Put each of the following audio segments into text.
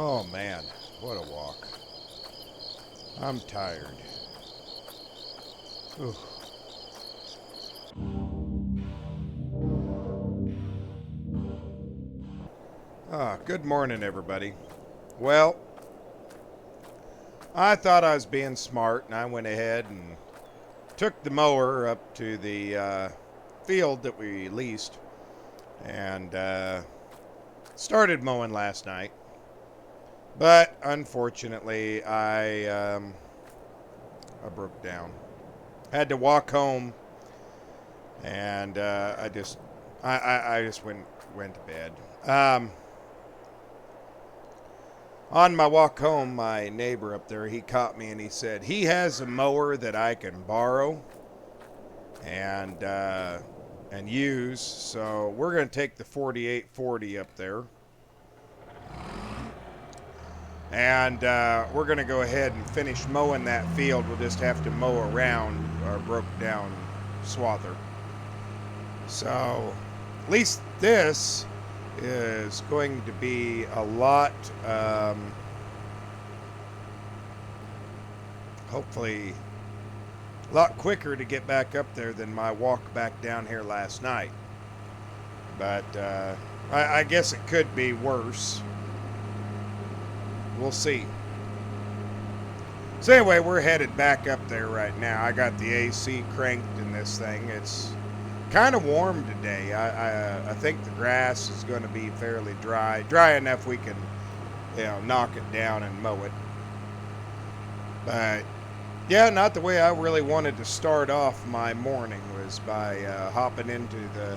Oh man, what a walk. I'm tired. Ooh. Good morning, everybody. Well, I thought I was being smart, and I went ahead and took the mower up to the field that we leased and started mowing last night. But unfortunately, I broke down. Had to walk home, and I just went to bed. On my walk home, my neighbor up there, he caught me and he said he has a mower that I can borrow and use. So we're going to take the 4840 up there, and we're going to go ahead and finish mowing that field. We'll just have to mow around our broke down swather. So at least this is going to be a lot, hopefully, a lot quicker to get back up there than my walk back down here last night. But I guess it could be worse. We'll see. So anyway, we're headed back up there right now. I got the AC cranked in this thing. It's kind of warm today. I think the grass is going to be fairly dry enough we can, knock it down and mow it. But yeah, not the way I really wanted to start off my morning was by hopping into the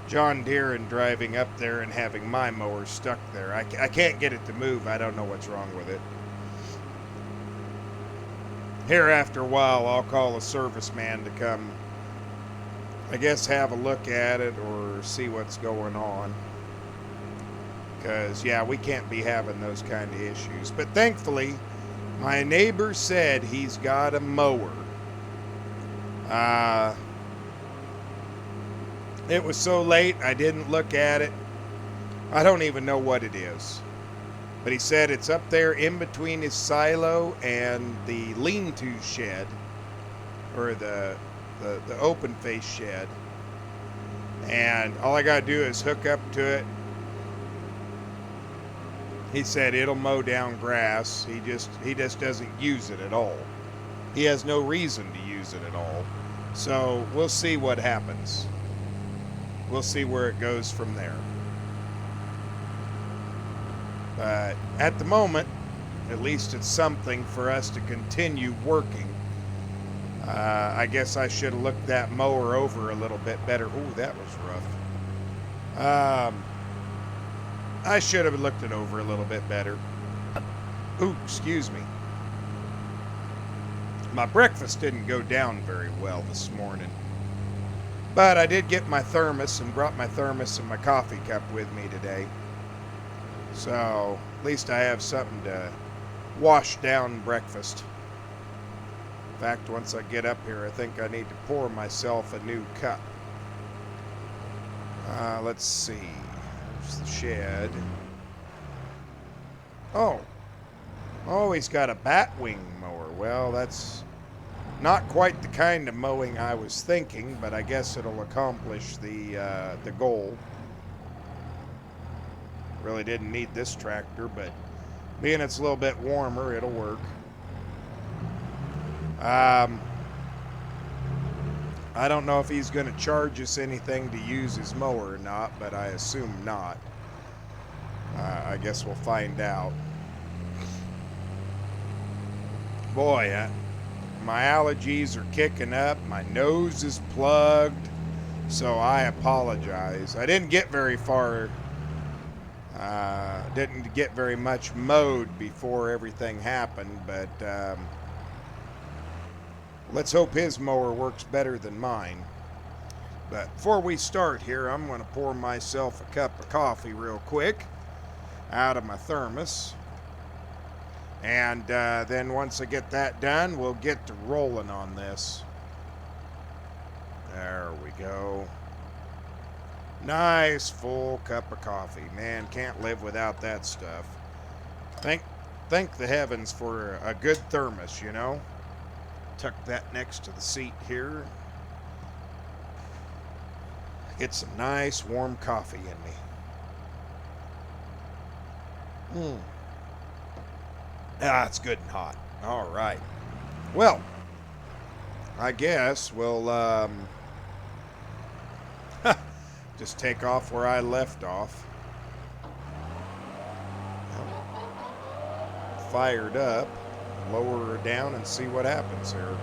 John Deere and driving up there and having my mower stuck there. I can't get it to move. I don't know what's wrong with it. Here after a while, I'll call a service man to come, I guess, have a look at it or see what's going on. Because, yeah, we can't be having those kind of issues. But thankfully, my neighbor said he's got a mower. It was so late, I didn't look at it. I don't even know what it is. But he said it's up there in between his silo and the lean-to shed, or the open face shed. And all I gotta do is hook up to it. He said it'll mow down grass. He just doesn't use it at all. He has no reason to use it at all. So we'll see what happens. We'll see where it goes from there. But at the moment, at least it's something for us to continue working. I guess I should have looked that mower over a little bit better. Ooh, that was rough. I should have looked it over a little bit better. Ooh, excuse me. My breakfast didn't go down very well this morning. But I did get my thermos and brought my thermos and my coffee cup with me today. So at least I have something to wash down breakfast. In fact, once I get up here, I think I need to pour myself a new cup. Let's see. There's the shed. Oh, he's got a batwing mower. Well, that's not quite the kind of mowing I was thinking, but I guess it'll accomplish the goal. Really didn't need this tractor, but being it's a little bit warmer, it'll work. I don't know if he's going to charge us anything to use his mower or not, but I assume not. I guess we'll find out. Boy, my allergies are kicking up. My nose is plugged, so I apologize. I didn't get very far. Didn't get very much mowed before everything happened, but let's hope his mower works better than mine. But before we start here, I'm going to pour myself a cup of coffee real quick out of my thermos. And then once I get that done, we'll get to rolling on this. There we go. Nice full cup of coffee. Man, can't live without that stuff. Thank, thank the heavens for a good thermos, you know. Tuck that next to the seat here. Get some nice warm coffee in me. Ah, it's good and hot. All right. Well, I guess we'll just take off where I left off. Fired up. Lower her down and see what happens here.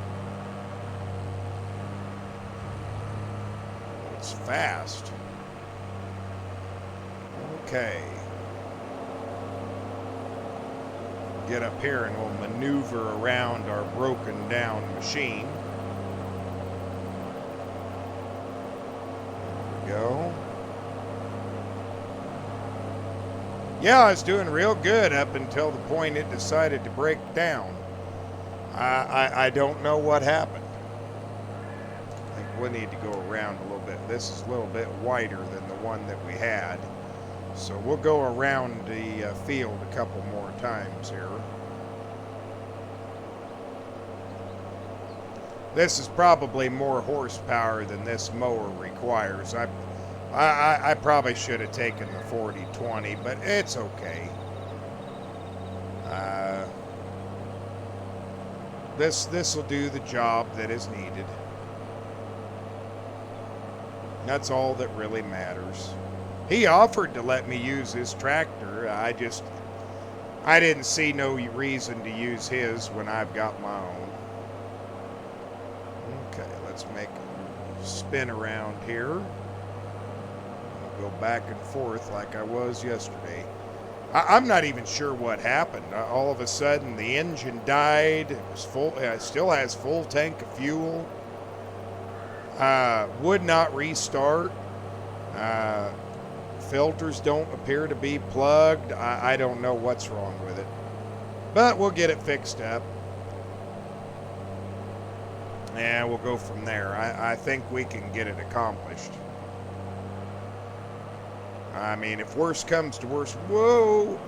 It's fast. Okay. Get up here and we'll maneuver around our broken down machine. There we go. Yeah, I was doing real good up until the point it decided to break down. I don't know what happened. I think we need to go around a little bit. This is a little bit wider than the one that we had. So we'll go around the field a couple more times here. This is probably more horsepower than this mower requires. I probably should have taken the 40-20, but it's okay. This will do the job that is needed. That's all that really matters. He offered to let me use his tractor. I didn't see no reason to use his when I've got my own. Okay, let's make a spin around here. I'll go back and forth like I was yesterday. I'm not even sure what happened. All of a sudden, the engine died. It was full. It still has full tank of fuel. Would not restart. Filters don't appear to be plugged. I don't know what's wrong with it, but we'll get it fixed up, and we'll go from there. I think we can get it accomplished. I mean, if worse comes to worse, whoa!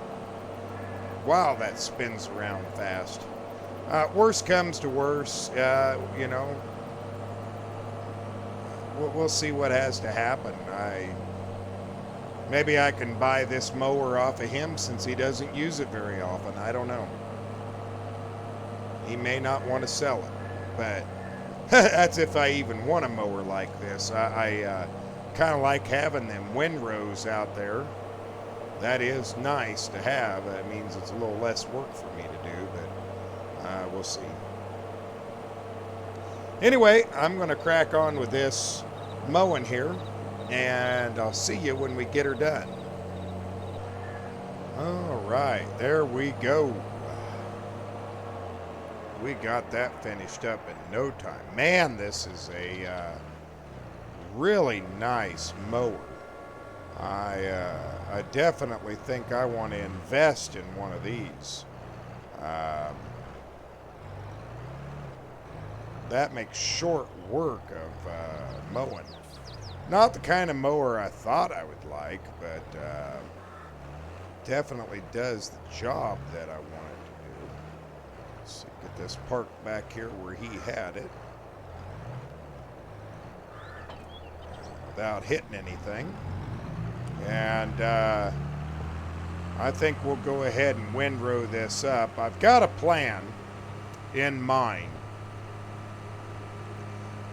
Wow, that spins around fast. Worse comes to worse, you know, we'll see what has to happen. Maybe I can buy this mower off of him since he doesn't use it very often. I don't know. He may not want to sell it, but that's if I even want a mower like this. I kind of like having them windrows out there. That is nice to have. It means it's a little less work for me to do, but we'll see. Anyway, I'm going to crack on with this mowing here, and I'll see you when we get her done. All right, there we go. We got that finished up in no time. Man, this is a really nice mower. I definitely think I want to invest in one of these. That makes short work of mowing. Not the kind of mower I thought I would like, but definitely does the job that I wanted to do. Let's see, get this parked back here where he had it without hitting anything. And I think we'll go ahead and windrow this up. I've got a plan in mind.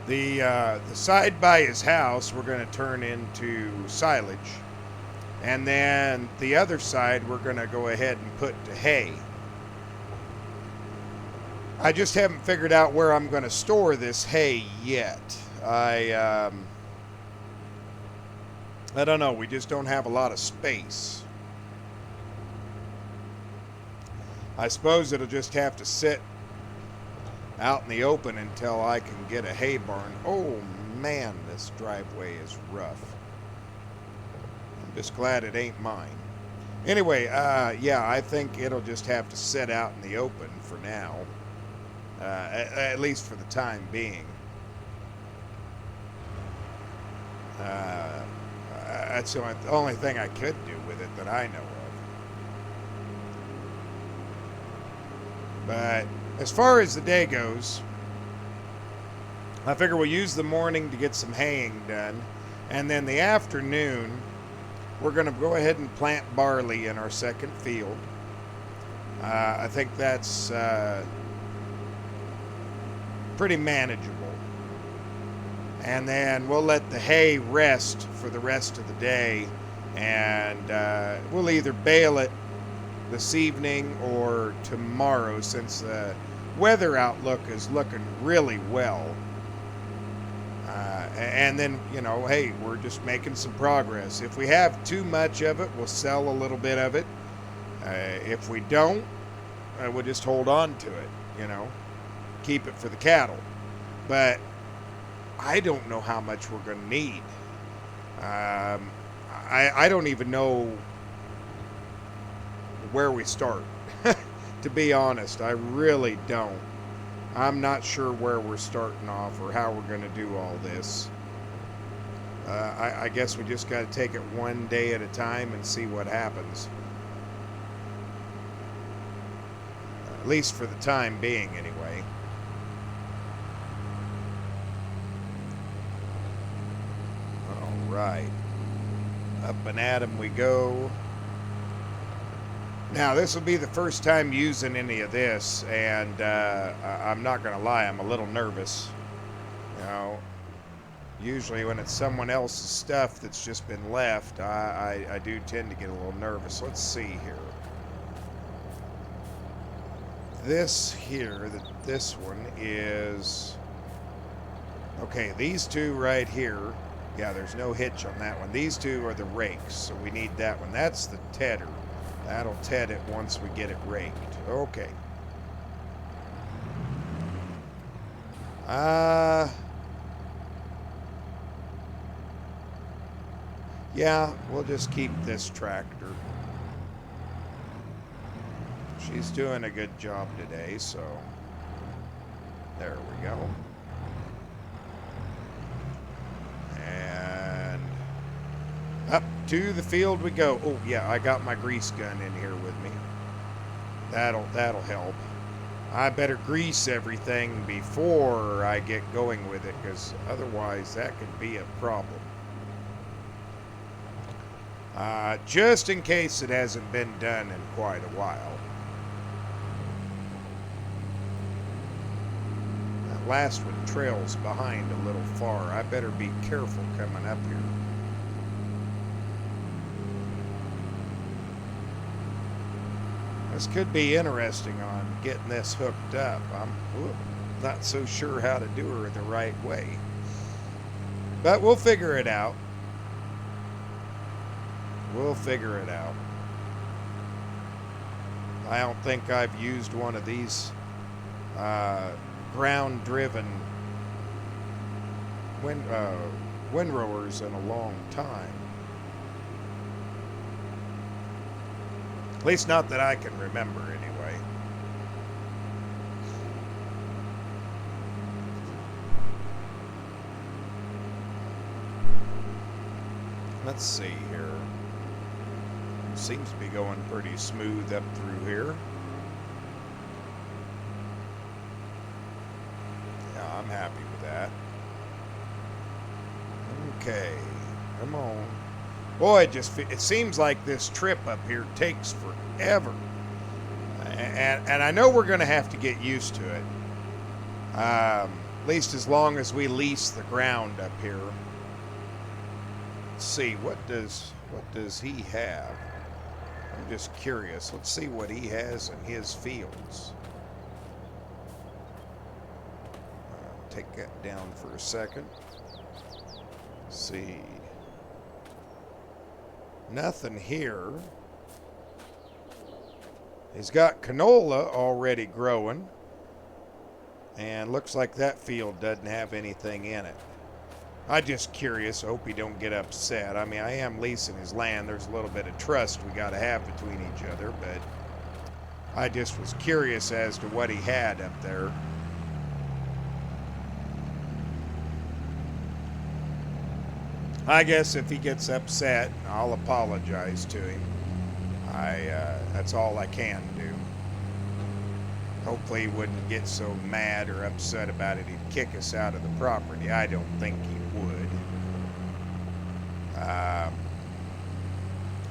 The side by his house we're going to turn into silage, and then the other side we're going to go ahead and put to hay. I just haven't figured out where I'm going to store this hay yet. I don't know. We just don't have a lot of space. I suppose it'll just have to sit out in the open until I can get a hay barn. Oh man, this driveway is rough. I'm just glad it ain't mine. Anyway, yeah, I think it'll just have to sit out in the open for now. At least for the time being. That's the only thing I could do with it that I know But as far as the day goes, I figure we'll use the morning to get some haying done. And then the afternoon, we're going to go ahead and plant barley in our second field. I think that's pretty manageable. And then we'll let the hay rest for the rest of the day. And we'll either bale it this evening or tomorrow, since the weather outlook is looking really well. And then, you know, hey, we're just making some progress. If we have too much of it, we'll sell a little bit of it. If we don't, we'll just hold on to it, you know, keep it for the cattle. But I don't know how much we're going to need. I don't even know where we start, to be honest. I really don't. I'm not sure where we're starting off or how we're going to do all this. I guess we just got to take it one day at a time and see what happens. At least for the time being, anyway. All right. Up and at 'em we go. Now, this will be the first time using any of this, and I'm not going to lie, I'm a little nervous. You know, usually when it's someone else's stuff that's just been left, I do tend to get a little nervous. Let's see here. This here, this one is... Okay, these two right here, yeah, there's no hitch on that one. These two are the rakes, so we need that one. That's the tedder. That'll ted it once we get it raked. Okay. Yeah, we'll just keep this tractor. She's doing a good job today, so there we go. And up to the field we go. Oh yeah, I got my grease gun in here with me. That'll help. I better grease everything before I get going with it, because otherwise that could be a problem. Just in case it hasn't been done in quite a while. That last one trails behind a little far. I better be careful coming up here. This could be interesting on getting this hooked up. I'm not so sure how to do her the right way. But we'll figure it out. We'll figure it out. I don't think I've used one of these ground-driven windrowers in a long time. At least not that I can remember, anyway. Let's see here. Seems to be going pretty smooth up through here. Yeah, I'm happy with that. Okay, come on. Boy, it seems like this trip up here takes forever. And I know we're going to have to get used to it. At least as long as we lease the ground up here. Let's see, what does he have? I'm just curious. Let's see what he has in his fields. Take that down for a second. Let's see. Nothing here. He's got canola already growing. And looks like that field doesn't have anything in it. I'm just curious. I hope he don't get upset. I mean, I am leasing his land. There's a little bit of trust we got to have between each other, but I just was curious as to what he had up there. I guess if he gets upset, I'll apologize to him. That's all I can do. Hopefully he wouldn't get so mad or upset about it he'd kick us out of the property. I don't think he would. I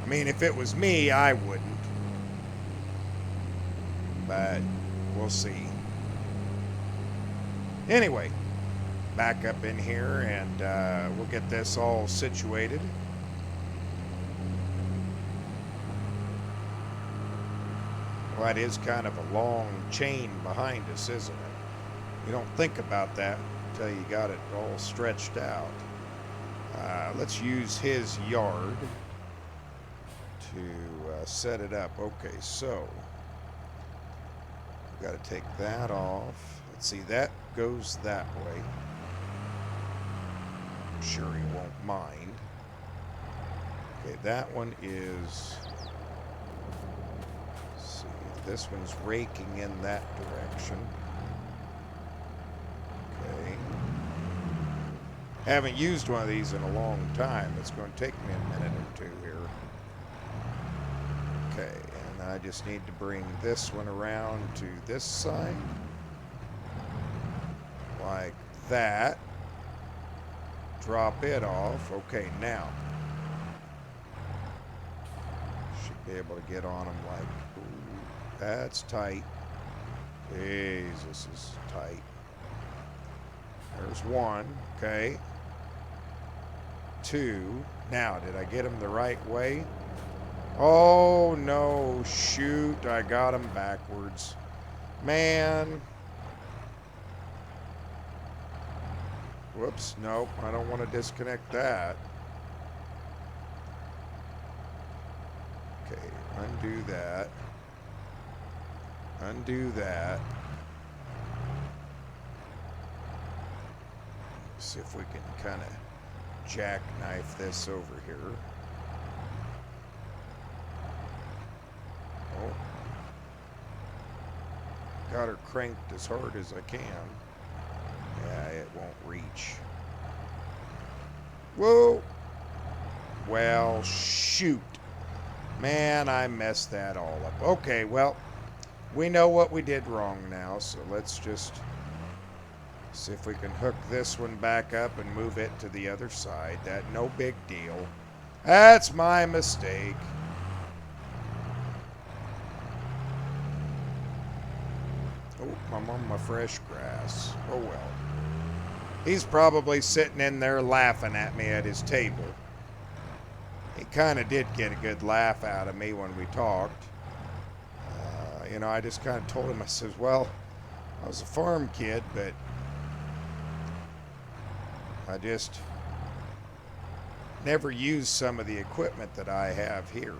mean, if it was me, I wouldn't. But we'll see. Anyway, back up in here and we'll get this all situated. Well, that is kind of a long chain behind us, isn't it? You don't think about that until you got it all stretched out. Let's use his yard to set it up. Okay, so we've got to take that off. Let's see, that goes that way. I'm sure he won't mind. Okay, that one is... Let's see, this one's raking in that direction. Okay. Haven't used one of these in a long time. It's going to take me a minute or two here. Okay, and I just need to bring this one around to this side. Like that. Drop it off. Okay, now. Should be able to get on them like, ooh, that's tight. Jeez, this is tight. There's one. Okay. Two. Now, did I get them the right way? Oh, no. Shoot. I got them backwards. Man. Whoops. Nope. I don't want to disconnect that. Okay. Undo that. Undo that. See if we can kind of jackknife this over here. Oh. Got her cranked as hard as I can. Yeah, it won't reach. Whoa! Well, shoot. Man, I messed that all up. Okay, well, we know what we did wrong now, so let's just see if we can hook this one back up and move it to the other side. That no big deal. That's my mistake. Oh, I'm on my fresh grass. Oh well. He's probably sitting in there laughing at me at his table. He kind of did get a good laugh out of me when we talked. You know, I just kind of told him, I says, well, I was a farm kid, but I just never used some of the equipment that I have here.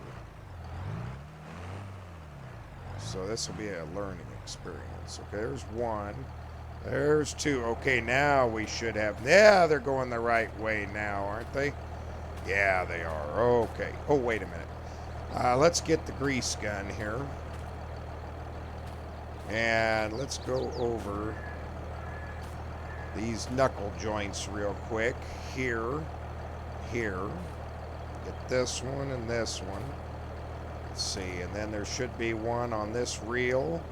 So this will be a learning experience. Okay, there's one. There's two. Okay, now we should have... Yeah, they're going the right way now, aren't they? Yeah, they are. Okay. Oh, wait a minute. Let's get the grease gun here. And let's go over these knuckle joints real quick. Here. Here. Get this one and this one. Let's see. And then there should be one on this reel.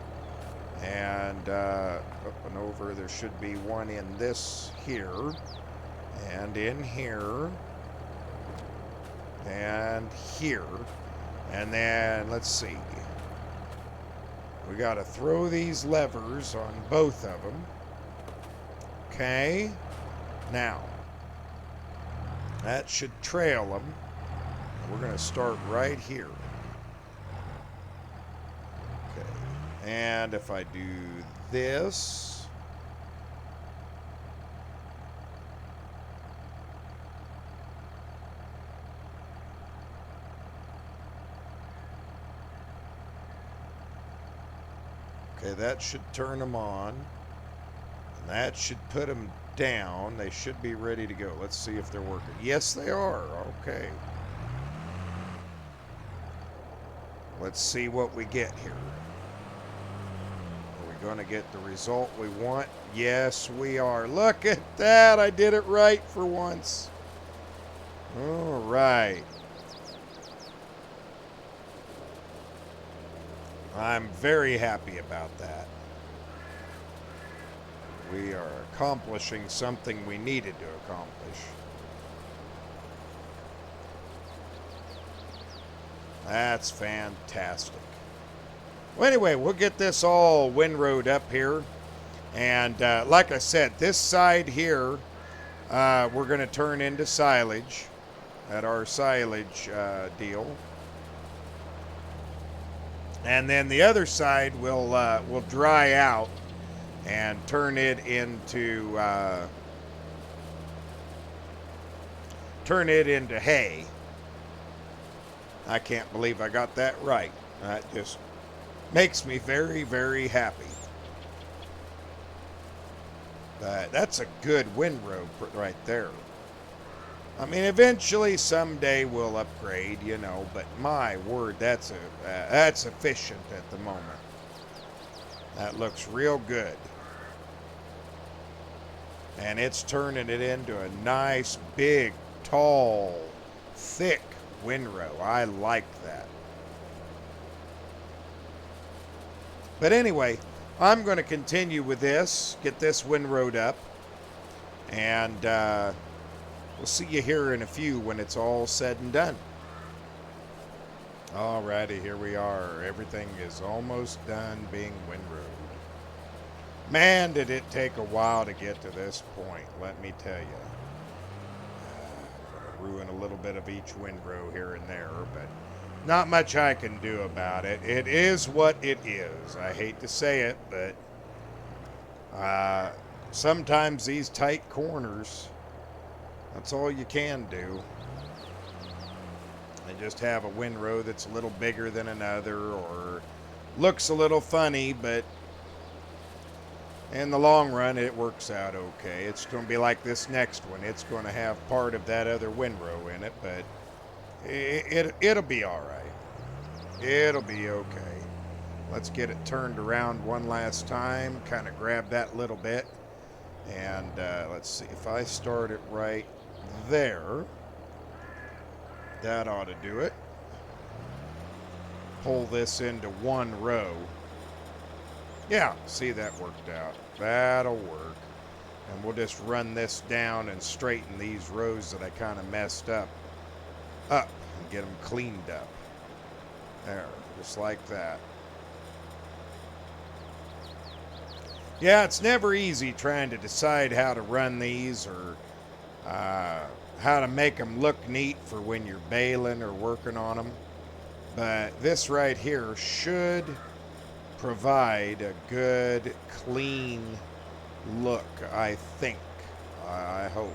And up and over, there should be one in this here. And in here. And here. And then, let's see. We got to throw these levers on both of them. Okay. Now, that should trail them. We're going to start right here. Okay. And if I do this... Okay, that should turn them on. And that should put them down. They should be ready to go. Let's see if they're working. Yes, they are. Okay. Let's see what we get here. Are we going to get the result we want? Yes, we are. Look at that. I did it right for once. All right. I'm very happy about that. We are accomplishing something we needed to accomplish. That's fantastic. Well, anyway, we'll get this all windrowed up here. And like I said, this side here, we're going to turn into silage at our silage deal. And then the other side will dry out and turn it into hay. I can't believe I got that right. That just makes me very, very happy. That's a good windrow right there. I mean, eventually, someday we'll upgrade, you know. But my word, that's efficient at the moment. That looks real good, and it's turning it into a nice, big, tall, thick windrow. I like that. But anyway, I'm going to continue with this, get this windrowed up, and we'll see you here in a few when it's all said and done. Alrighty, here we are. Everything is almost done being windrowed. Man, did it take a while to get to this point, let me tell you. Ruin a little bit of each windrow here and there, but not much I can do about it. It is what it is. I hate to say it, but sometimes these tight corners, that's all you can do. And just have a windrow that's a little bigger than another or looks a little funny, but in the long run, it works out okay. It's going to be like this next one. It's going to have part of that other windrow in it, but it'll be all right. It'll be okay. Let's get it turned around one last time. Kind of grab that little bit. And let's see. If I start it right there, that ought to do it. Pull this into one row. Yeah, see, that worked out. That'll work. And we'll just run this down and straighten these rows that I kind of messed up and get them cleaned up. There, just like that. Yeah, it's never easy trying to decide how to run these or how to make them look neat for when you're baling or working on them. But this right here should provide a good, clean look, I think. I hope.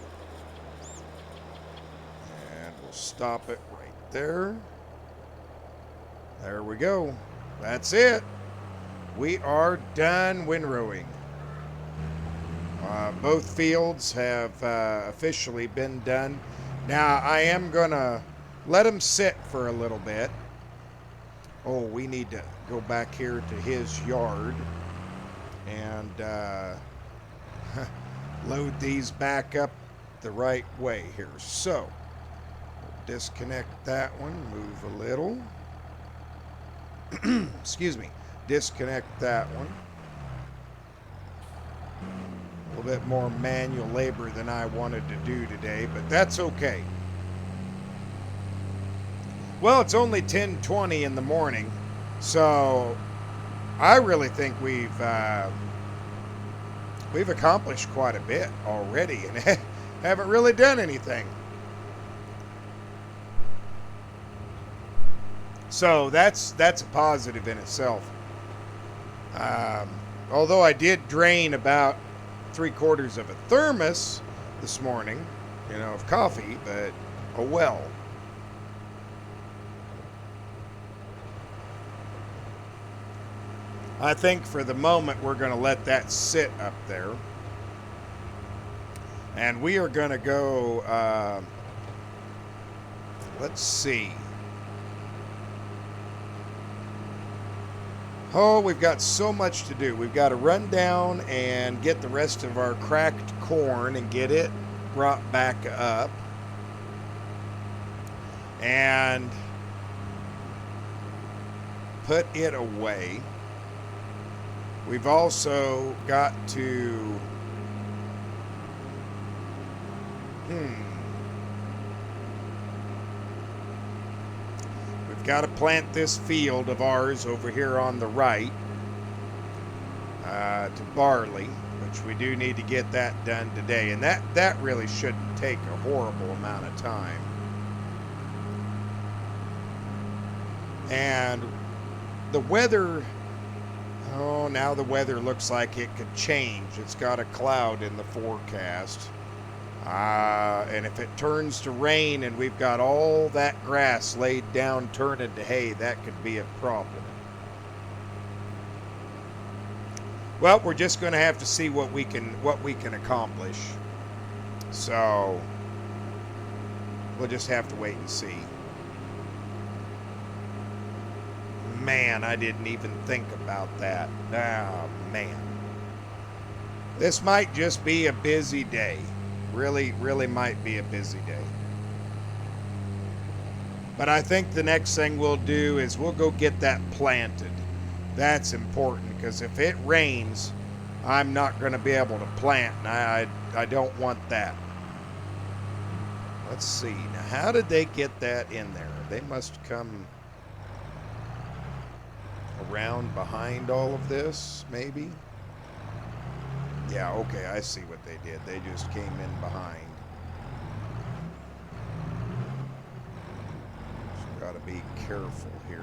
And we'll stop it right there. There we go. That's it. We are done windrowing. Both fields have officially been done. Now, I am going to let them sit for a little bit. Oh, we need to go back here to his yard and load these back up the right way here. So, disconnect that one, move a little. Excuse me. Disconnect that one. A little bit more manual labor than I wanted to do today, but that's okay. Well, it's only 10:20 in the morning, so I really think we've accomplished quite a bit already and haven't really done anything. So that's a positive in itself. Although I did drain about 3/4 of a thermos this morning, of coffee, but oh well. I think for the moment we're going to let that sit up there. And we are going to go, let's see. Oh, we've got so much to do. We've got to run down and get the rest of our cracked corn and get it brought back up. And put it away. We've also got to We've got to plant this field of ours over here on the right to barley, which we do need to get that done today. And that really shouldn't take a horrible amount of time. And the weather, oh, now the weather looks like it could change. It's got a cloud in the forecast. And if it turns to rain and we've got all that grass laid down turning to hay, that could be a problem. Well, we're just going to have to see what we can accomplish. So we'll just have to wait and see. Man, I didn't even think about that. Oh, man. This might just be a busy day. Really, really might be a busy day. But I think the next thing we'll do is we'll go get that planted. That's important, because if it rains, I'm not going to be able to plant, and I don't want that. Let's see. Now, how did they get that in there? They must come around behind all of this, maybe? Yeah, okay, I see what they did. They just came in behind. Just gotta be careful here.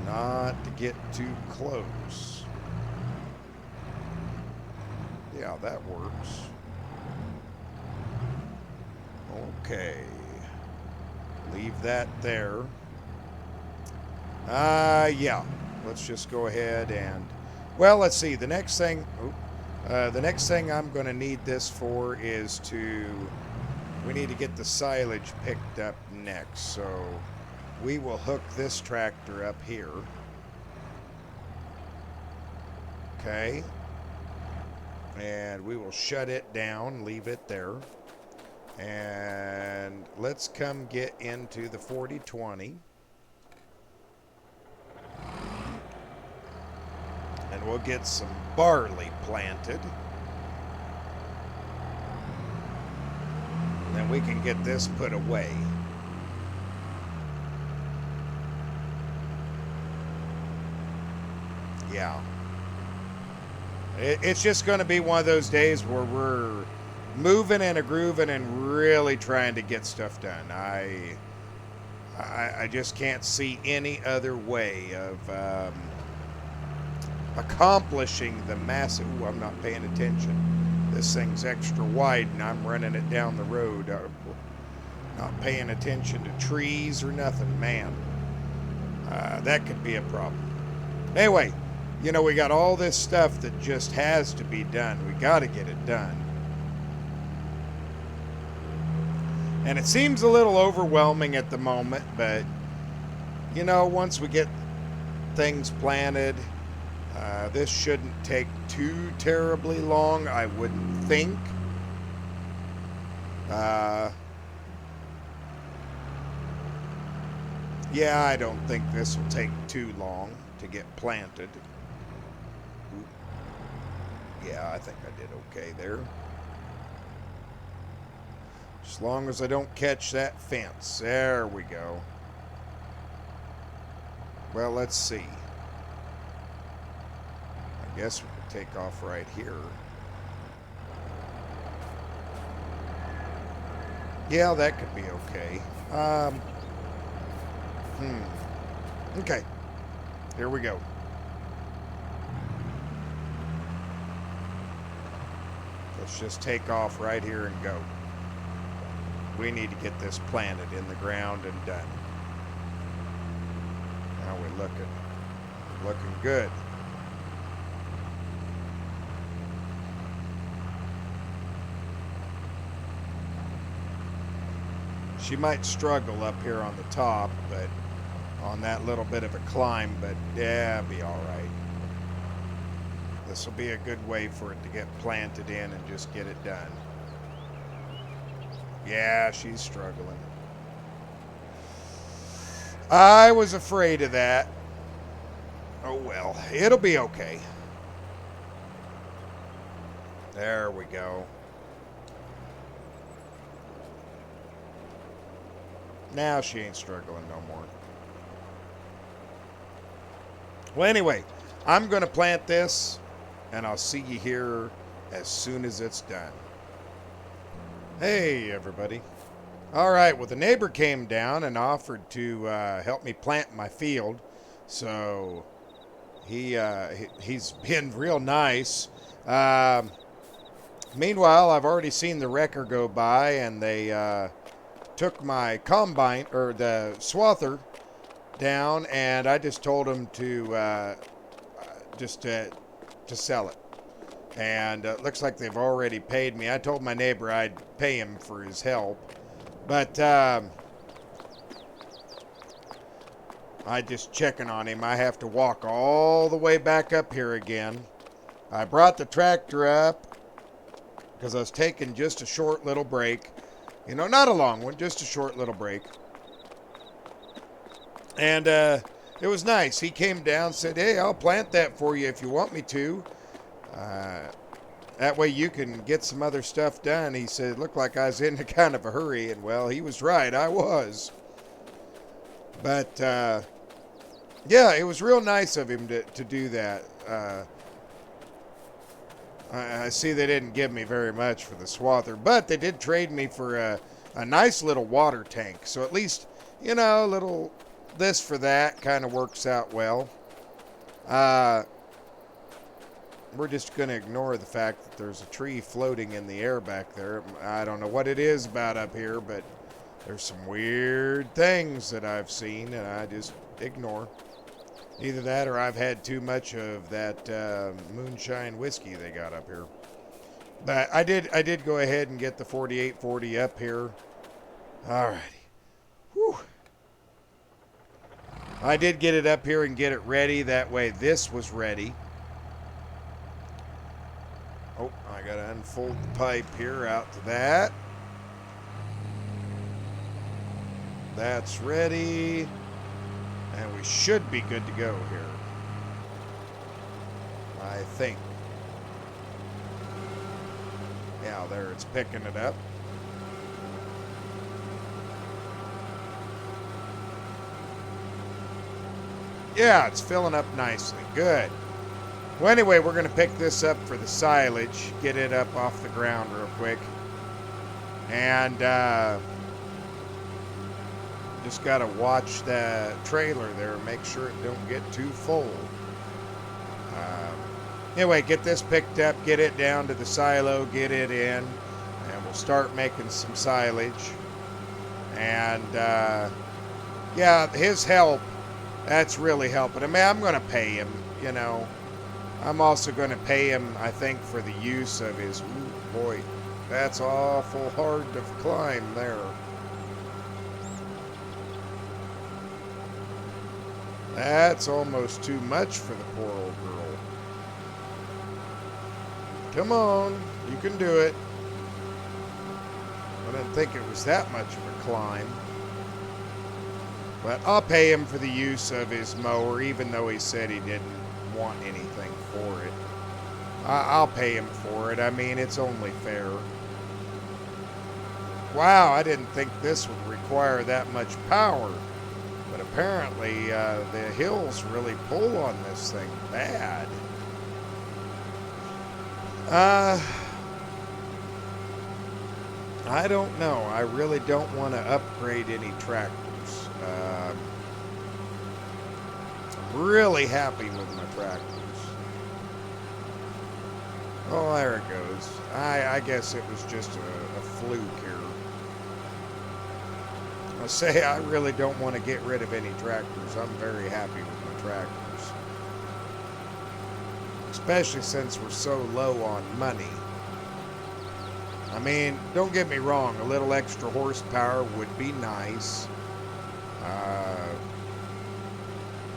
Not to get too close. Yeah, that works. Okay. Leave that there. Yeah. Let's just go ahead and, well, let's see. The next thing I'm going to need this for is we need to get the silage picked up next. So we will hook this tractor up here. Okay. And we will shut it down, leave it there. And let's come get into the 4020. And we'll get some barley planted. Then we can get this put away. Yeah. It's just going to be one of those days where we're moving and grooving and really trying to get stuff done. I just can't see any other way of accomplishing the massive... Ooh, I'm not paying attention. This thing's extra wide and I'm running it down the road. Not paying attention to trees or nothing. Man, that could be a problem. Anyway, you know, we got all this stuff that just has to be done. We got to get it done. And it seems a little overwhelming at the moment, but, you know, once we get things planted, this shouldn't take too terribly long, I wouldn't think. Yeah, I don't think this will take too long to get planted. Yeah, I think I did okay there. As long as I don't catch that fence. There we go. Well, let's see. I guess we could take off right here. Yeah, that could be okay. Okay. Here we go. Let's just take off right here and go. We need to get this planted in the ground and done. Now we're looking good. She might struggle up here on the top, but on that little bit of a climb, but yeah, be all right. This will be a good way for it to get planted in and just get it done. Yeah, she's struggling. I was afraid of that. Oh well, it'll be okay. There we go. Now she ain't struggling no more. Well, anyway, I'm going to plant this, and I'll see you here as soon as it's done. Hey, everybody. All right, well, the neighbor came down and offered to help me plant my field. So he's been real nice. Meanwhile, I've already seen the wrecker go by, and they took my combine, or the swather, down, and I just told them to sell it. And it looks like they've already paid me. I told my neighbor I'd pay him for his help, but I just checking on him. I have to walk all the way back up here again. I brought the tractor up because I was taking just a short little break. You know, not a long one, just a short little break. And it was nice. He came down, said, hey, I'll plant that for you if you want me to. That way you can get some other stuff done. He said, it looked like I was in kind of a hurry. And, well, he was right. I was. But, yeah, it was real nice of him to do that. I see they didn't give me very much for the swather, but they did trade me for a nice little water tank. So at least, you know, a little this for that kind of works out well. We're just going to ignore the fact that there's a tree floating in the air back there. I don't know what it is about up here, but there's some weird things that I've seen, and I just ignore. Either that or I've had too much of that moonshine whiskey they got up here. But I did go ahead and get the 4840 up here. Alrighty. Whew. I did get it up here and get it ready. That way this was ready. Oh, I got to unfold the pipe here out to that. That's ready. And we should be good to go here. I think. Yeah, there, it's picking it up. Yeah, it's filling up nicely. Good. Well, anyway, we're going to pick this up for the silage. Get it up off the ground real quick. And just got to watch the trailer there. Make sure it don't get too full. Anyway, get this picked up. Get it down to the silo. Get it in. And we'll start making some silage. And, yeah, his help, that's really helping. I mean, I'm going to pay him, you know. I'm also going to pay him, I think, for the use of his... Ooh, boy, that's awful hard to climb there. That's almost too much for the poor old girl. Come on, you can do it. I didn't think it was that much of a climb. But I'll pay him for the use of his mower, even though he said he didn't want anything for it. I'll pay him for it. I mean, it's only fair. Wow, I didn't think this would require that much power. But apparently, the hills really pull on this thing bad. I don't know. I really don't want to upgrade any tractors. I'm really happy with my tractors. Oh, there it goes. I guess it was just a fluke here. I say I really don't want to get rid of any tractors. I'm very happy with my tractors. Especially since we're so low on money. I mean, don't get me wrong, a little extra horsepower would be nice.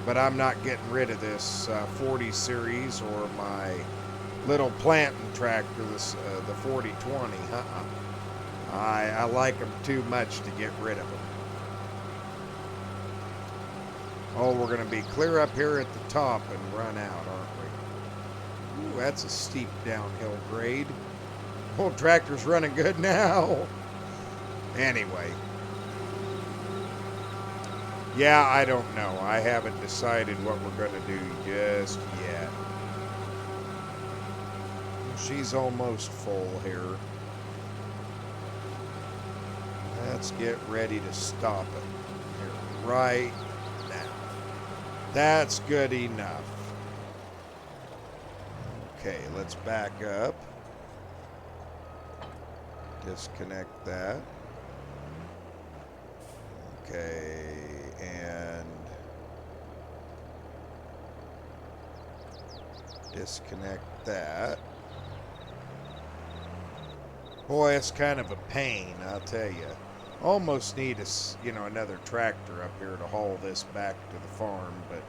But I'm not getting rid of this 40 series or my little planting tractor, the 4020. I like them too much to get rid of them. Oh, we're going to be clear up here at the top and run out, aren't we? Ooh, that's a steep downhill grade. Old tractor's running good now. Anyway. Yeah, I don't know. I haven't decided what we're going to do just yet. She's almost full here. Let's get ready to stop it here right now. That's good enough. Okay, let's back up. Disconnect that. Okay, and disconnect that. Boy, it's kind of a pain, I'll tell you. Almost need another tractor up here to haul this back to the farm, but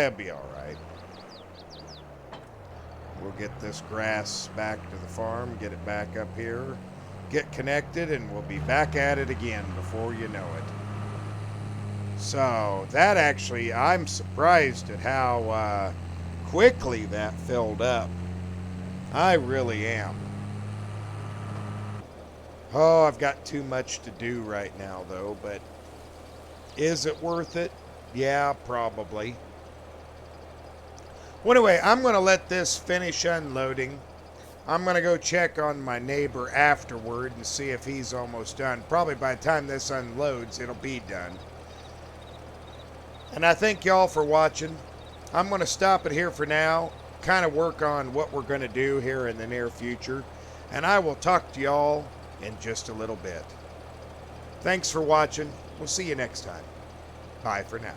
it'll be all right. We'll get this grass back to the farm, get it back up here, get connected, and we'll be back at it again before you know it. So that actually, I'm surprised at how quickly that filled up. I really am. Oh, I've got too much to do right now, though, but is it worth it? Yeah, probably. Well, anyway, I'm going to let this finish unloading. I'm going to go check on my neighbor afterward and see if he's almost done. Probably by the time this unloads, it'll be done. And I thank y'all for watching. I'm going to stop it here for now, kind of work on what we're going to do here in the near future. And I will talk to y'all in just a little bit. Thanks for watching. We'll see you next time. Bye for now.